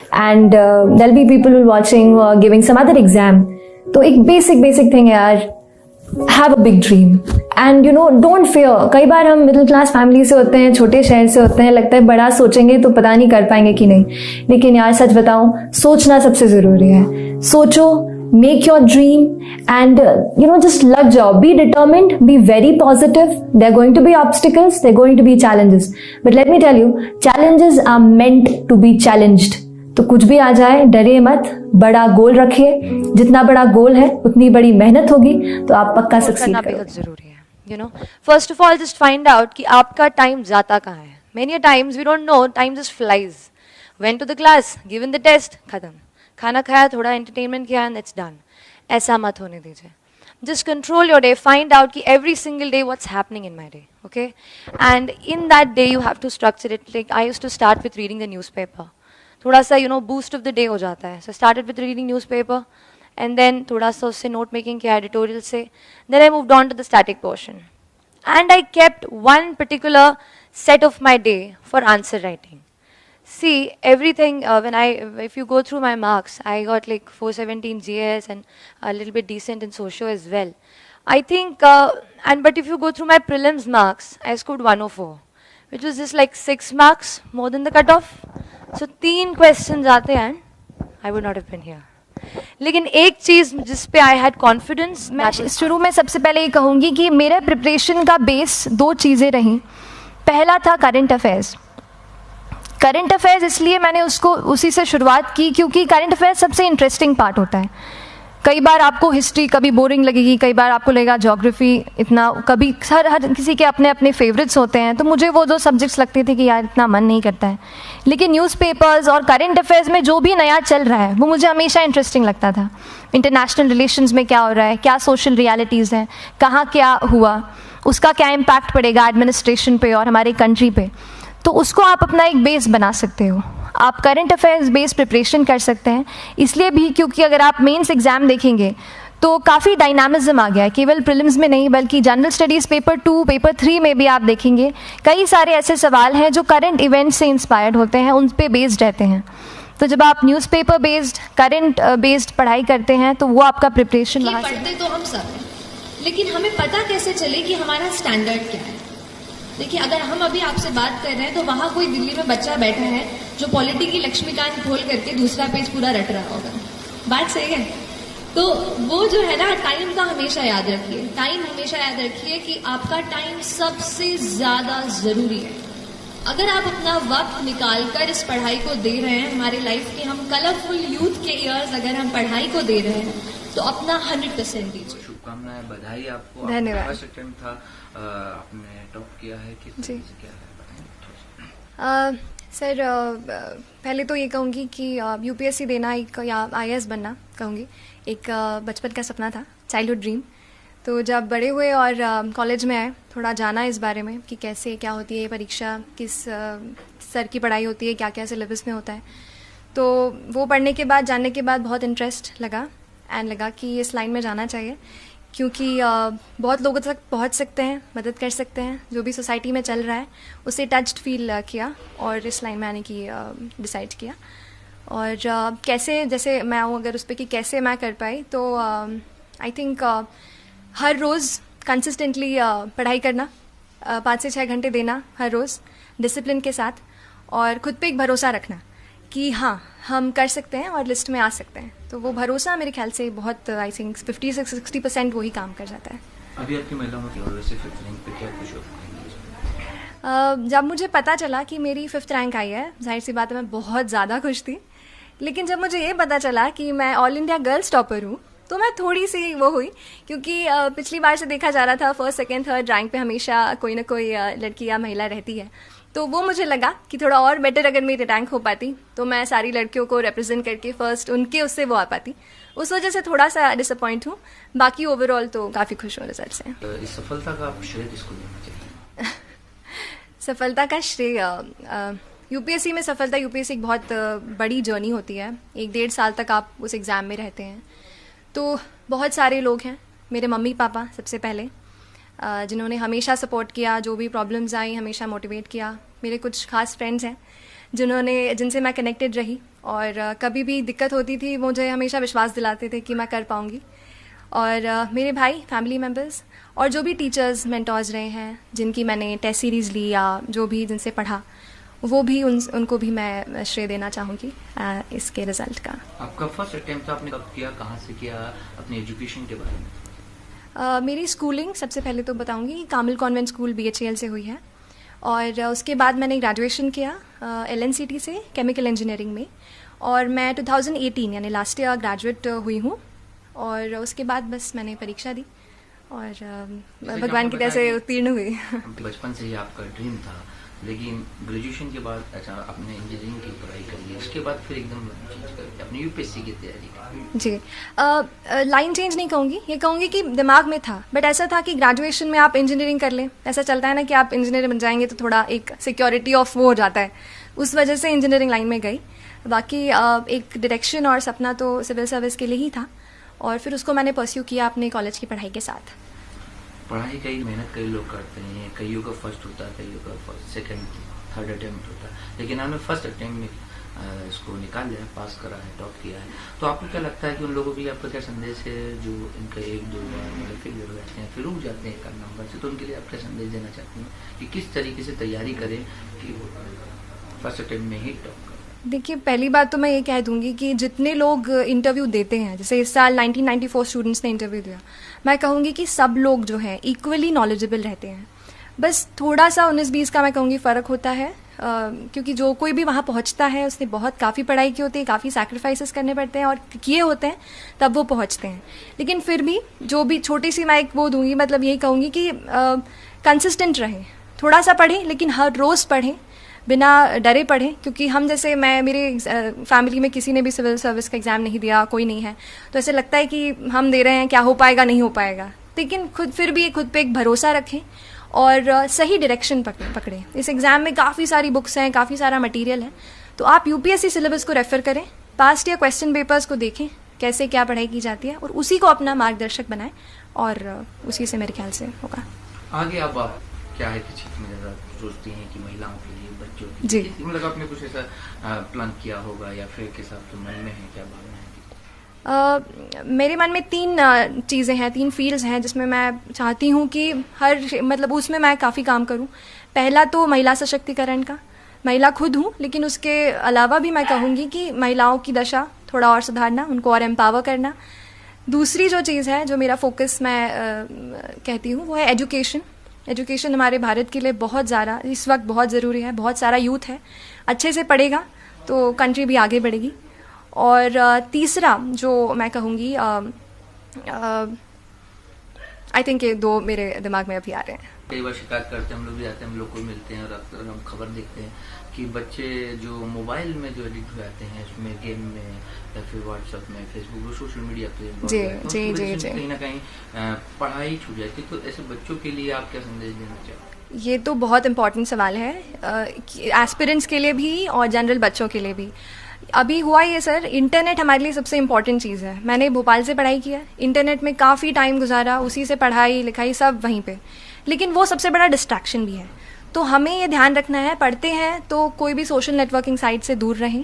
and there'll be people who are watching who are giving some other exam. तो एक basic thing है यार, have a big dream and don't fear. कई बार हम middle class family से होते हैं, छोटे शहर से होते हैं, लगता है बड़ा सोचेंगे तो पता नहीं कर पाएंगे कि नहीं, लेकिन यार सच बताऊं, सोचना सबसे जरूरी है. सोचो, make your dream and just लग जाओ, be determined, be very positive. There are going to be obstacles, there are going to be challenges, but let me tell you, challenges are meant to be challenged. तो कुछ भी आ जाए डरे मत, बड़ा गोल रखिए. जितना बड़ा गोल है उतनी बड़ी मेहनत होगी, तो आप पक्का सक्सीड करोगे. जरूरी है. First of all just find out कि आपका टाइम जाता कहाँ है. Many times we don't know, time just flies. Went to the class, given the test, खत्म. खाना खाया, थोड़ा एंटरटेनमेंट किया एंड इट्स डन. ऐसा मत होने दीजिए. Just control your day. Find out कि every single day what's happening in my day, okay? And in that day you have to structure it. Like I used to start with reading the newspaper. थोड़ा सा boost of the day हो जाता है. So I started with reading newspaper, and then थोड़ा सा उससे note making किया, editorial से. Then I moved on to the static portion, and I kept one particular set of my day for answer writing. See, everything, if you go through my marks, I got like 417 GS and a little bit decent in socio as well. I think, but if you go through my prelims marks, I scored 104, which was just like 6 marks more than the cutoff. So 3 questions आते हैं, I would not have been here. लेकिन एक चीज जिस पे I had confidence, मैं शुरू में सबसे पहले ये कहूँगी कि मेरे प्रिपरेशन का बेस 2 चीज़ें रहीं. पहला था करंट अफेयर्स. करंट अफेयर्स इसलिए मैंने उसी से शुरुआत की क्योंकि करंट अफेयर्स सबसे इंटरेस्टिंग पार्ट होता है. कई बार आपको हिस्ट्री कभी बोरिंग लगेगी, कई बार आपको लगेगा ज्योग्राफी इतना, कभी हर किसी के अपने अपने फेवरेट्स होते हैं. तो मुझे वो 2 सब्जेक्ट्स लगते थे कि यार इतना मन नहीं करता है. लेकिन न्यूज़पेपर्स और करंट अफेयर्स में जो भी नया चल रहा है वो मुझे हमेशा इंटरेस्टिंग लगता था. इंटरनेशनल रिलेशंस में क्या हो रहा है, क्या सोशल रियलिटीज़ हैं, कहाँ क्या हुआ, उसका क्या इम्पैक्ट पड़ेगा एडमिनिस्ट्रेशन पे और हमारे कंट्री पे. तो उसको आप अपना एक बेस बना सकते हो. आप करंट अफेयर्स बेस्ड प्रिपरेशन कर सकते हैं. इसलिए भी क्योंकि अगर आप मेंस एग्ज़ाम देखेंगे तो काफ़ी डायनामिज्म आ गया है, केवल प्रीलिम्स में नहीं बल्कि जनरल स्टडीज़ पेपर 2, पेपर 3 में भी आप देखेंगे कई सारे ऐसे सवाल हैं जो करंट इवेंट से इंस्पायर्ड होते हैं, उन पे बेस्ड रहते हैं. तो जब आप न्यूज़पेपर बेस्ड, करंट बेस्ड पढ़ाई करते हैं तो वो आपका प्रिपरेशन वहाँ से. पढ़ते तो हम सब हैं, लेकिन हमें पता कैसे चले कि हमारा स्टैंडर्ड क्या है. देखिए, अगर हम अभी आपसे बात कर रहे हैं तो वहाँ कोई दिल्ली में बच्चा बैठा है जो पॉलिटी की लक्ष्मीकांत खोल करके दूसरा पेज पूरा रट रहा होगा. बात सही है. तो वो जो है ना, टाइम का हमेशा याद रखिए. टाइम हमेशा याद रखिए कि आपका टाइम सबसे ज्यादा जरूरी है. अगर आप अपना वक्त निकाल कर इस पढ़ाई को दे रहे हैं, हमारे लाइफ के हम कलरफुल यूथ के ईयर्स अगर हम पढ़ाई को दे रहे हैं तो अपना 100% दीजिए. शुभकामनाएं, बधाई आपको. धन्यवाद. फर्स्ट अटेम्प्ट था, आपने टॉप किया है, किस जी. क्या है बताएं. सर, पहले तो ये कहूँगी कि यूपीएससी देना एक या आईएएस बनना कहूँगी एक बचपन का सपना था, चाइल्डहुड ड्रीम. तो जब बड़े हुए और कॉलेज में आए, थोड़ा जाना इस बारे में कि कैसे क्या होती है ये परीक्षा, किस स्तर की पढ़ाई होती है, क्या क्या सिलेबस में होता है. तो वो पढ़ने के बाद, जानने के बाद बहुत इंटरेस्ट लगा एंड लगा कि इस लाइन में जाना चाहिए क्योंकि बहुत लोगों तक पहुंच सकते हैं, मदद कर सकते हैं. जो भी सोसाइटी में चल रहा है उसे टच्ड फील किया और इस लाइन में आने की डिसाइड किया. और कैसे, जैसे मैं हूँ अगर उस पर कि कैसे मैं कर पाई, तो I think her rose consistently पढ़ाई करना, 5 से 6 घंटे देना हर रोज़ डिसिप्लिन के साथ, और खुद पे एक भरोसा रखना कि हाँ हम कर सकते हैं और लिस्ट में आ सकते हैं. तो वो भरोसा मेरे ख्याल से बहुत, आई थिंक 50 से 60% वही काम कर जाता है. अभी आपकी महिलाओं में पे क्या कुछ जब मुझे पता चला कि मेरी 5th रैंक आई है, जाहिर सी बात है मैं बहुत ज़्यादा खुश थी. लेकिन जब मुझे ये पता चला कि मैं ऑल इंडिया गर्ल्स टॉपर हूँ तो मैं थोड़ी सी वो हुई, क्योंकि पिछली बार से देखा जा रहा था 1st, 2nd, 3rd रैंक पे हमेशा कोई ना कोई लड़की या महिला रहती है. तो वो मुझे लगा कि थोड़ा और बेटर अगर मेरी रैंक हो पाती तो मैं सारी लड़कियों को रिप्रेजेंट करके फर्स्ट उनके उससे वो आ पाती. उस वजह से थोड़ा सा डिसअपॉइंट हूँ. बाकी ओवरऑल तो काफ़ी खुश हूँ रिजल्ट से. इस सफलता का आप श्रेय किसको देना चाहिए? सफलता का श्रेय, यूपीएससी में सफलता, यूपीएससी एक बहुत बड़ी जर्नी होती है. 1-1.5 साल तक आप उस एग्ज़ाम में रहते हैं. तो बहुत सारे लोग हैं. मेरे मम्मी पापा सबसे पहले, जिन्होंने हमेशा सपोर्ट किया, जो भी प्रॉब्लम्स आई हमेशा मोटिवेट किया. मेरे कुछ खास फ्रेंड्स हैं जिनसे मैं कनेक्टेड रही और कभी भी दिक्कत होती थी मुझे हमेशा विश्वास दिलाते थे कि मैं कर पाऊँगी। और मेरे भाई, फैमिली मेम्बर्स और जो भी टीचर्स मेंटोर्स रहे हैं, जिनकी मैंने टेस्ट सीरीज़ ली या जो भी जिनसे पढ़ा, वो भी उनको भी मैं श्रेय देना चाहूँगी इसके रिज़ल्ट का। आपका फर्स्ट अटेम्प्ट आपने कब किया, कहाँ से किया, अपनी एजुकेशन के बारे में? मेरी स्कूलिंग सबसे पहले तो बताऊँगी कामिल कॉन्वेंट स्कूल BHEL से हुई है, और उसके बाद मैंने ग्रेजुएशन किया LNCT से केमिकल इंजीनियरिंग में, और मैं 2018 यानी लास्ट ईयर ग्रेजुएट हुई हूँ। और उसके बाद बस मैंने परीक्षा दी और भगवान की तरह से उत्तीर्ण हुई। बचपन से ही आपका ड्रीम था, लेकिन ग्रेजुएशन के बाद अच्छा आपने इंजीनियरिंग की पढ़ाई कर ली, उसके बाद फिर एकदम चेंज करके अपनी UPSC की तैयारी की। जी, लाइन चेंज नहीं कहूँगी, ये कहूँगी कि दिमाग में था, बट ऐसा था कि ग्रेजुएशन में आप इंजीनियरिंग कर लें, ऐसा चलता है ना कि आप इंजीनियर बन जाएंगे तो थोड़ा एक सिक्योरिटी ऑफ वो हो जाता है, उस वजह से इंजीनियरिंग लाइन में गई। बाकी एक डायरेक्शन और सपना तो सिविल सर्विस के लिए ही था, और फिर उसको मैंने परस्यू किया अपने कॉलेज की पढ़ाई के साथ। पढ़ाई कई मेहनत कई लोग करते हैं, कईयों का फर्स्ट होता है, कईयों का फर्स्ट सेकंड थर्ड अटेम्प्ट होता है, लेकिन आपने फर्स्ट अटेम्प्ट में इसको निकाल लिया, पास करा है, टॉप किया है। तो आपको क्या लगता है कि उन लोगों के लिए आपका क्या संदेश है जो इनका एक दो बार मतलब फेल हो जाते हैं, फिर रुक जाते हैं एक नंबर से, तो उनके लिए आप क्या संदेश देना चाहते हैं कि किस तरीके से तैयारी करें कि वो फर्स्ट अटेम्प्ट में ही टॉप करें? देखिए, पहली बात तो मैं ये कह दूंगी कि जितने लोग इंटरव्यू देते हैं, जैसे इस साल 1994 स्टूडेंट्स ने इंटरव्यू दिया, मैं कहूँगी कि सब लोग जो हैं इक्वली नॉलेजेबल रहते हैं। बस थोड़ा सा 19-20 का मैं कहूँगी फ़र्क होता है, क्योंकि जो कोई भी वहाँ पहुँचता है उसने काफ़ी पढ़ाई की होती है, काफ़ी सैक्रिफाइसेस करने पड़ते हैं और किए होते हैं, तब वो पहुँचते हैं। लेकिन फिर भी जो भी छोटी सी मैं एक वो दूंगी, मतलब यही कहूँगी कि कंसिस्टेंट रहें, थोड़ा सा पढ़ें, लेकिन हर रोज़ पढ़ें, बिना डरे पढ़ें। क्योंकि हम जैसे मेरे फैमिली में किसी ने भी सिविल सर्विस का एग्ज़ाम नहीं दिया, कोई नहीं है, तो ऐसे लगता है कि हम दे रहे हैं, क्या हो पाएगा नहीं हो पाएगा, लेकिन फिर भी खुद पे एक भरोसा रखें और सही डायरेक्शन पकड़ें। इस एग्ज़ाम में काफ़ी सारी बुक्स हैं, काफ़ी सारा मटेरियल है, तो आप UPSC सिलेबस को रेफ़र करें, पास्ट या क्वेश्चन पेपर्स को देखें कैसे क्या पढ़ाई की जाती है, और उसी को अपना मार्गदर्शक बनाएं, और उसी से मेरे ख्याल से होगा। आगे अब आप क्या है कि क्षेत्र में ज़्यादा सोचती हैं कि महिलाओं के लिए, बच्चों के जी, लिए, मतलब आपने कुछ ऐसा प्लान किया होगा या फिर किस आपके मन में है, क्या भावना है? मेरे मन में 3 चीज़ें हैं, 3 फील्ड्स हैं जिसमें मैं चाहती हूँ कि मतलब उसमें मैं काफ़ी काम करूँ। पहला तो महिला सशक्तिकरण का, महिला खुद हूँ, लेकिन उसके अलावा भी मैं कहूँगी कि महिलाओं की दशा थोड़ा और सुधारना, उनको और एम्पावर करना। दूसरी जो चीज़ है, जो मेरा फोकस मैं कहती हूँ, वो है एजुकेशन। एजुकेशन हमारे भारत के लिए बहुत ज़्यादा इस वक्त बहुत ज़रूरी है। बहुत सारा यूथ है, अच्छे से पढ़ेगा तो कंट्री भी आगे बढ़ेगी। और तीसरा जो मैं कहूँगी, आई थिंक ये 2 मेरे दिमाग में अभी आ रहे हैं। कई बार शिकायत करते हैं, हम लोग भी आते हैं, हम लोग को मिलते हैं और अक्सर हम खबर देखते हैं कि बच्चे जो मोबाइल में जो एडिक्ट हो जाते हैं, उसमें गेम में या फिर व्हाट्सएप में, फेसबुक, सोशल मीडिया पे जी, कहीं ना कहीं पढ़ाई छूट जाती है। तो ऐसे बच्चों के लिए आप क्या संदेश देना चाहते हैं? ये तो बहुत इम्पॉर्टेंट सवाल है, एस्पिरेंट्स के लिए भी और जनरल बच्चों के लिए भी। अभी हुआ ये सर, इंटरनेट हमारे लिए सबसे इम्पॉर्टेंट चीज़ है। मैंने भोपाल से पढ़ाई किया, इंटरनेट में काफ़ी टाइम गुजारा, उसी से पढ़ाई लिखाई सब वहीं पे, लेकिन वो सबसे बड़ा डिस्ट्रैक्शन भी है। तो हमें ये ध्यान रखना है, पढ़ते हैं तो कोई भी सोशल नेटवर्किंग साइट से दूर रहें,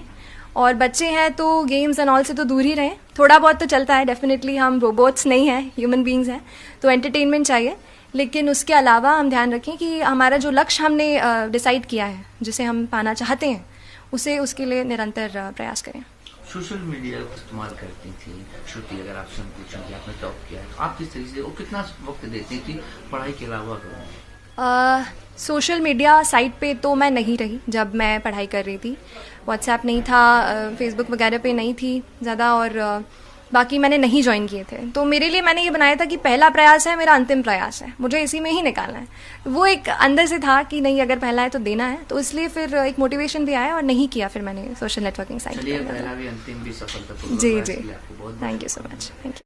और बच्चे हैं तो गेम्स एंड ऑल से तो दूर ही रहें। थोड़ा बहुत तो चलता है, डेफिनेटली हम रोबोट्स नहीं हैं, ह्यूमन बींग्स हैं, तो एंटरटेनमेंट चाहिए, लेकिन उसके अलावा हम ध्यान रखें कि हमारा जो लक्ष्य हमने डिसाइड किया है, जिसे हम पाना चाहते हैं, उसके लिए निरंतर प्रयास करें। सोशल मीडिया का इस्तेमाल करती थी श्रुति, अगर आपसे पूछें कि आपने टॉप किया है, तो आप किस तरीके से और कितना वक्त देती थी पढ़ाई के अलावा? सोशल मीडिया साइट पे तो मैं नहीं रही जब मैं पढ़ाई कर रही थी। व्हाट्सएप नहीं था, फेसबुक वगैरह पे नहीं थी ज़्यादा, और बाकी मैंने नहीं ज्वाइन किए थे। तो मेरे लिए मैंने ये बनाया था कि पहला प्रयास है मेरा, अंतिम प्रयास है, मुझे इसी में ही निकालना है। वो एक अंदर से था कि नहीं, अगर पहला है तो देना है, तो इसलिए फिर एक मोटिवेशन भी आया और नहीं किया फिर मैंने सोशल नेटवर्किंग साइट। चलिए, पहला भी अंतिम भी सफलता। जी, thank you so much, thank you.